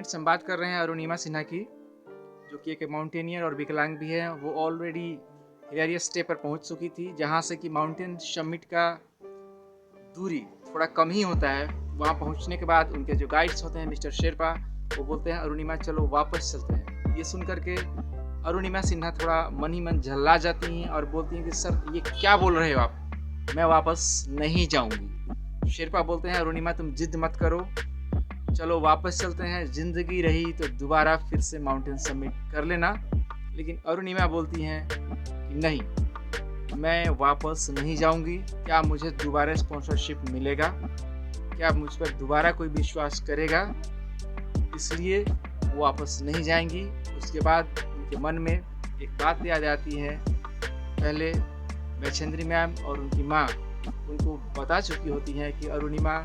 Friends, हम बात कर रहे हैं अरुणिमा सिन्हा की, जो कि एक माउंटेनियर और विकलांग भी है। वो ऑलरेडी हिलेरियस स्टे पर पहुंच चुकी थी, जहां से कि माउंटेन समिट का दूरी थोड़ा कम ही होता है। वहां पहुंचने के बाद उनके जो गाइड्स होते हैं मिस्टर शेरपा, वो बोलते हैं अरुणिमा चलो वापस चलते हैं। ये सुन करके अरुणिमा सिन्हा थोड़ा मन ही मन झल्ला जाती हैं और बोलती हैं कि सर ये क्या बोल रहे हो आप, मैं वापस नहीं जाऊंगी। शेरपा बोलते हैं अरुणिमा तुम जिद मत करो, चलो वापस चलते हैं, जिंदगी रही तो दोबारा फिर से माउंटेन समिट कर लेना। लेकिन अरुणिमा बोलती हैं कि नहीं, मैं वापस नहीं जाऊंगी। क्या मुझे दोबारा स्पॉन्सरशिप मिलेगा? क्या मुझ पर दोबारा कोई विश्वास करेगा? इसलिए वो वापस नहीं जाएंगी। उसके बाद उनके मन में एक बात याद आती है। पहले वैचेंद्री मैम और उनकी माँ उनको बता चुकी होती हैं कि अरुणिमा,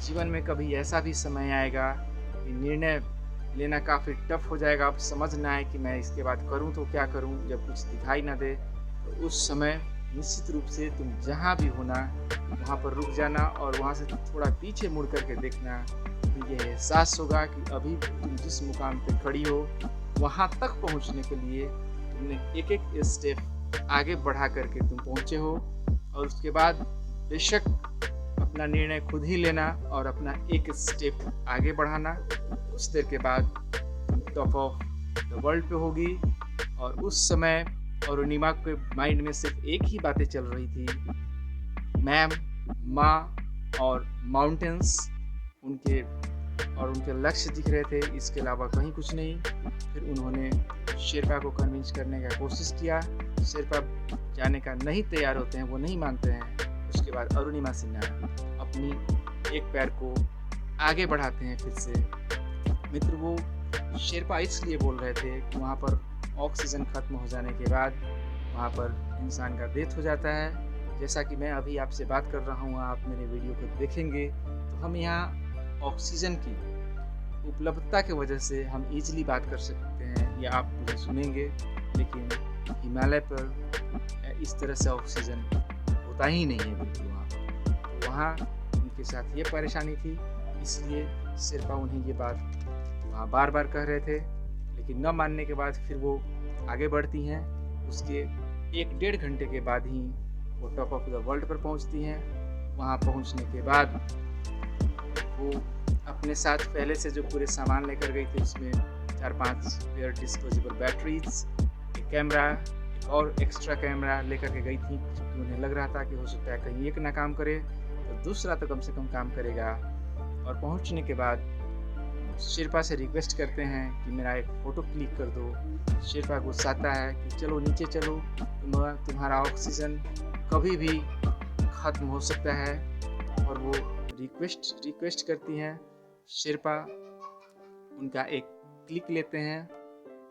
जीवन में कभी ऐसा भी समय आएगा कि निर्णय लेना काफ़ी टफ हो जाएगा। अब समझना है कि मैं इसके बाद करूं तो क्या करूं, जब कुछ दिखाई ना दे तो उस समय निश्चित रूप से तुम जहां भी होना वहां पर रुक जाना और वहां से थोड़ा पीछे मुड़ करके देखना। तो ये एहसास होगा कि अभी तुम जिस मुकाम पे खड़ी हो वहां तक पहुंचने के लिए तुमने एक एक स्टेप आगे बढ़ा करके तुम पहुंचे हो। और उसके बाद बेशक अपना निर्णय खुद ही लेना और अपना एक स्टेप आगे बढ़ाना। कुछ देर के बाद टॉप ऑफ द वर्ल्ड पे होगी। और उस समय अरुणिमा के माइंड में सिर्फ एक ही बातें चल रही थी, मैम, माँ और माउंटेन्स उनके और उनके लक्ष्य दिख रहे थे, इसके अलावा कहीं कुछ नहीं। फिर उन्होंने शेरपा को कन्विंस करने का कोशिश किया। शेरपा जाने का नहीं तैयार होते हैं, वो नहीं मानते हैं। उसके बाद अरुणिमा सिन्हा अपनी एक पैर को आगे बढ़ाते हैं फिर से। मित्र, वो शेरपा इसलिए बोल रहे थे कि वहाँ पर ऑक्सीजन खत्म हो जाने के बाद वहाँ पर इंसान का डेथ हो जाता है। जैसा कि मैं अभी आपसे बात कर रहा हूँ, आप मेरे वीडियो को देखेंगे तो हम यहाँ ऑक्सीजन की उपलब्धता की वजह से हम इजीली बात कर सकते हैं या आप मुझे सुनेंगे। लेकिन हिमालय पर इस तरह से ऑक्सीजन होता ही नहीं है बिल्कुल वहाँ पर। तो वहाँ उनके साथ ये परेशानी थी, इसलिए शेरपा उन्हें ये बात वहाँ बार बार कह रहे थे। लेकिन न मानने के बाद फिर वो आगे बढ़ती हैं। उसके 1-1.5 घंटे के बाद ही वो टॉप ऑफ द वर्ल्ड पर पहुँचती हैं। वहाँ पहुँचने के बाद वो अपने साथ पहले से जो पूरे सामान लेकर गई थी, उसमें 4-5 पेयर डिस्पोजेबल बैटरीज, एक कैमरा, एक और एक्स्ट्रा कैमरा लेकर के गई थी, क्योंकि उन्हें लग रहा था कि हो सकता है कहीं एक ना काम करे तो दूसरा तो कम से कम काम करेगा। और पहुंचने के बाद शेरपा से रिक्वेस्ट करते हैं कि मेरा एक फ़ोटो क्लिक कर दो। शेरपा गुस्साता है कि चलो नीचे चलो, तुम्हारा ऑक्सीजन कभी भी ख़त्म हो सकता है। और वो रिक्वेस्ट करती हैं। शेरपा उनका एक क्लिक लेते हैं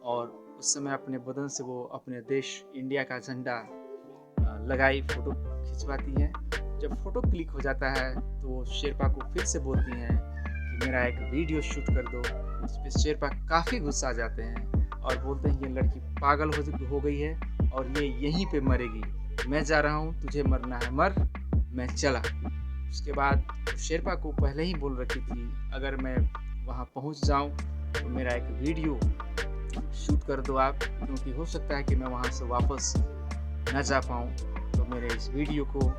और उस समय अपने बदन से वो अपने देश इंडिया का झंडा लगाई फ़ोटो खिंचवाती हैं। जब फ़ोटो क्लिक हो जाता है तो वो शेरपा को फिर से बोलती हैं कि मेरा एक वीडियो शूट कर दो। इस पर शेरपा काफ़ी गुस्सा आ जाते हैं और बोलते हैं ये लड़की पागल हो गई है और ये यहीं पे मरेगी। मैं जा रहा हूँ, तुझे मरना है मर, मैं चला। उसके बाद शेरपा को पहले ही बोल रखी थी अगर मैं वहाँ पहुँच जाऊँ तो मेरा एक वीडियो शूट कर दो आप, क्योंकि हो सकता है कि मैं वहाँ से वापस न जा पाऊँ। तो मेरे इस वीडियो को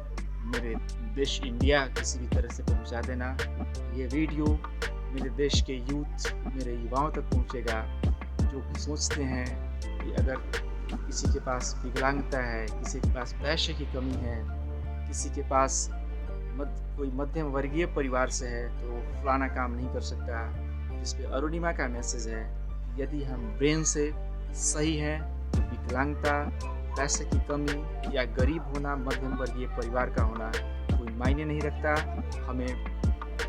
मेरे देश इंडिया किसी भी तरह से पहुँचा देना। ये वीडियो मेरे देश के यूथ, मेरे युवाओं तक पहुँचेगा, जो कि सोचते हैं कि अगर किसी के पास विकलांगता है, किसी के पास पैसे की कमी है, किसी के पास कोई मध्यम वर्गीय परिवार से है तो फलाना काम नहीं कर सकता। जिस पे अरुणिमा का मैसेज है कि यदि हम ब्रेन से सही हैं तो विकलांगता, पैसे की कमी या गरीब होना, मध्यम वर्गीय परिवार का होना कोई मायने नहीं रखता। हमें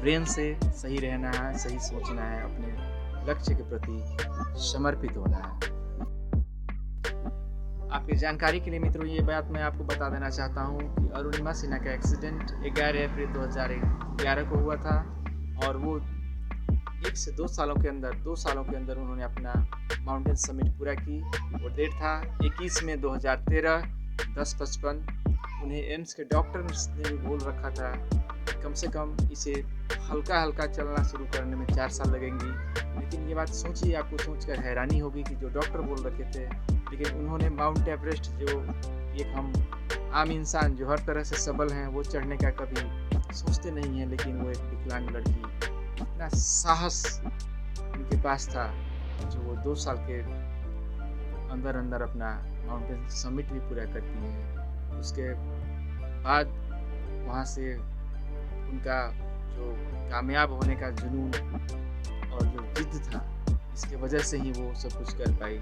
ब्रेन से सही रहना है, सही सोचना है, अपने लक्ष्य के प्रति समर्पित होना है। आपकी जानकारी के लिए मित्रों, ये बात मैं आपको बता देना चाहता हूँ कि अरुणिमा सिन्हा का एक्सीडेंट 11 अप्रैल 2011 को हुआ था और वो 1 से 2 सालों के अंदर उन्होंने अपना माउंटेन समिट पूरा की। वो डेट था 21 मई 2013, 10:55। उन्हें एम्स के डॉक्टर्स ने भी बोल रखा था कम से कम इसे हल्का हल्का चलना शुरू करने में 4 साल लगेंगी, लेकिन ये बात सोचिए, आपको सोचकर हैरानी होगी कि जो डॉक्टर बोल रखे थे, लेकिन उन्होंने माउंट एवरेस्ट, जो एक हम आम इंसान जो हर तरह से सबल हैं, वो चढ़ने का कभी सोचते नहीं हैं, लेकिन वो एक विकलांग लड़की, इतना साहस उनके पास था, जो वो 2 साल के अंदर अंदर अपना माउंटेन समिट भी पूरा करती हैं। उसके बाद वहाँ से उनका जो कामयाब होने का जुनून और जो जिद था, इसके वजह से ही वो सब कुछ कर पाई।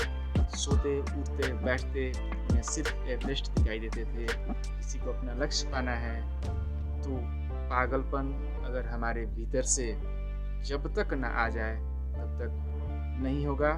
सोते उठते बैठते उन्हें सिर्फ एवरेस्ट दिखाई देते थे। किसी को अपना लक्ष्य पाना है तो पागलपन अगर हमारे भीतर से जब तक न आ जाए तब तक नहीं होगा।